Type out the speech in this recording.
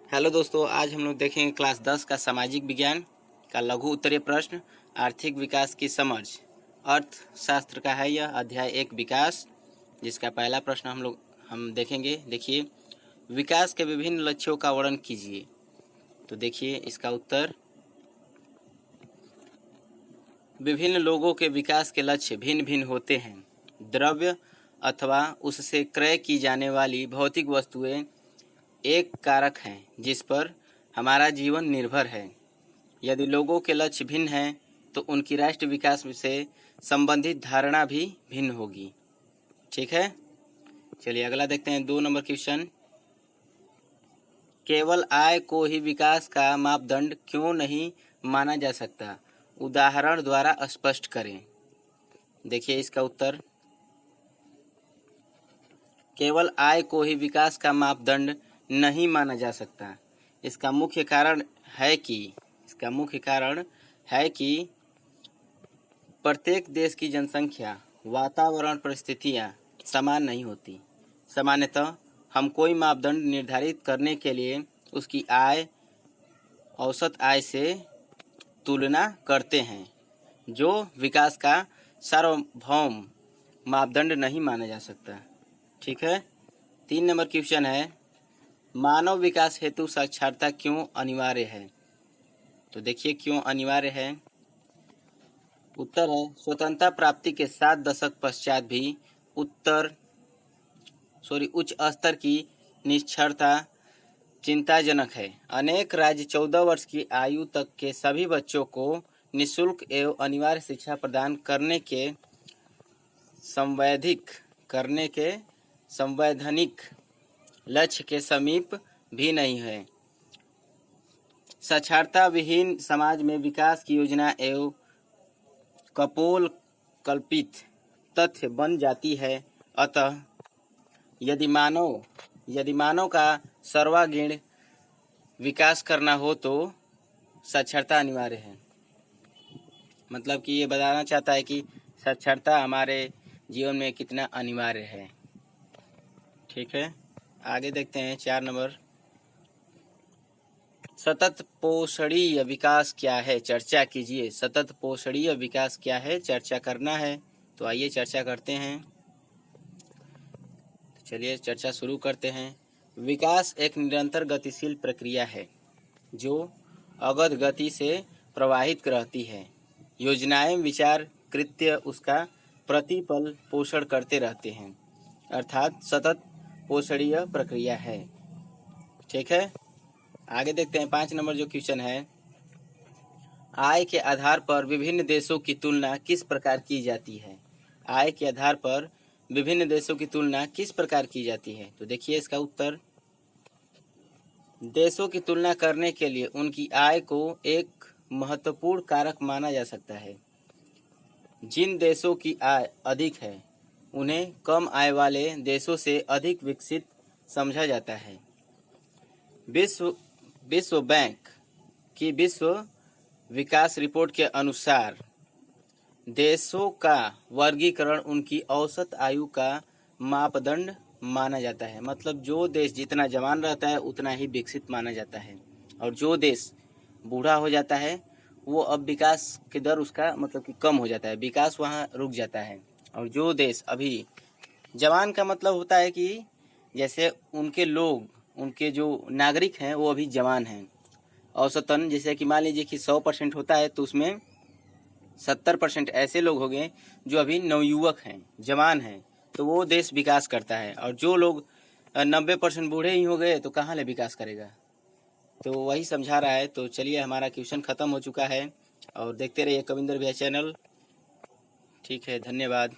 Hello दोस्तों, आज हम लोग देखेंगे क्लास 10 का सामाजिक विज्ञान का लघु उत्तरीय प्रश्न आर्थिक विकास की समझ। अर्थशास्त्र का है यह अध्याय 1 विकास, जिसका पहला प्रश्न हम देखेंगे। देखिए, विकास के विभिन्न लक्ष्यों का वर्णन कीजिए। तो देखिए इसका उत्तर, विभिन्न लोगों के विकास के लक्ष्य भिन्न भिन्न होते हैं। द्रव्य अथवा उससे क्रय की जाने वाली भौतिक वस्तुएं एक कारक हैं जिस पर हमारा जीवन निर्भर है। यदि लोगों के लक्ष्य भिन्न हैं तो उनकी राष्ट्र विकास से संबंधित धारणा भी भिन्न होगी। ठीक है, चलिए अगला देखते हैं। 2 नंबर क्वेश्चन, केवल आय को ही विकास का मापदंड क्यों नहीं माना जा सकता? उदाहरण द्वारा स्पष्ट करें। देखिए इसका उत्तर, केवल आय को ही विकास का मापदंड नहीं माना जा सकता। इसका मुख्य कारण है कि प्रत्येक देश की जनसंख्या, वातावरण परिस्थितियां समान नहीं होती। सामान्यतः हम कोई मापदंड निर्धारित करने के लिए उसकी आय, औसत आय से तुलना करते हैं, जो विकास का सार्वभौम मापदंड नहीं माना जा सकता। ठीक है। 3 नंबर क्वेश्चन है, मानव विकास हेतु साक्षरता क्यों अनिवार्य है? तो देखिए क्यों अनिवार्य है। उत्तर है, स्वतंत्रता प्राप्ति के 7 दशक पश्चात भी उच्च स्तर की निरक्षरता चिंताजनक है। अनेक राज्य 14 वर्ष की आयु तक के सभी बच्चों को निःशुल्क एवं अनिवार्य शिक्षा प्रदान करने के संवैधानिक लक्ष्य के समीप भी नहीं है। साक्षरता विहीन समाज में विकास की योजना एवं कपोल कल्पित तथ्य बन जाती है। अतः यदि मानव का सर्वांगीण विकास करना हो तो साक्षरता अनिवार्य है। मतलब कि ये बताना चाहता है कि साक्षरता हमारे जीवन में कितना अनिवार्य है। ठीक है, आगे देखते हैं। 4 नंबर, सतत पोषणीय विकास क्या है? चर्चा कीजिए। सतत पोषणीय विकास क्या है, चर्चा करना है। तो आइए चर्चा करते हैं। चलिए चर्चा शुरू करते हैं। विकास एक निरंतर गतिशील प्रक्रिया है जो अगध गति से प्रवाहित रहती है। योजनाएं, विचार, कृत्य उसका प्रतिपल पोषण करते रहते हैं, अर्थात सतत पोषणीय प्रक्रिया है। ठीक है, आगे देखते हैं। 5 नंबर जो क्वेश्चन है, आय के आधार पर विभिन्न देशों की तुलना किस प्रकार की जाती है? आय के आधार पर विभिन्न देशों की तुलना किस प्रकार की जाती है? तो देखिए इसका उत्तर, देशों की तुलना करने के लिए उनकी आय को एक महत्वपूर्ण कारक माना जा सकता है। जिन देशों की आय अधिक है उन्हें कम आय वाले देशों से अधिक विकसित समझा जाता है। विश्व बैंक की विश्व विकास रिपोर्ट के अनुसार देशों का वर्गीकरण उनकी औसत आयु का मापदंड माना जाता है। मतलब जो देश जितना जवान रहता है उतना ही विकसित माना जाता है, और जो देश बूढ़ा हो जाता है वो अब विकास की दर उसका मतलब कि कम हो जाता है, विकास वहाँ रुक जाता है। और जो देश अभी जवान का मतलब होता है कि जैसे उनके जो नागरिक हैं वो अभी जवान हैं। औसतन जैसे कि मान लीजिए कि 100% होता है तो उसमें 70% ऐसे लोग हो गए जो अभी नवयुवक हैं, जवान हैं, तो वो देश विकास करता है। और जो लोग 90% बूढ़े ही हो गए तो कहाँ ले विकास करेगा। तो वही समझा रहा है। तो चलिए हमारा क्वेश्चन ख़त्म हो चुका है, और देखते रहिए कविंदर भैया चैनल। ठीक है, धन्यवाद।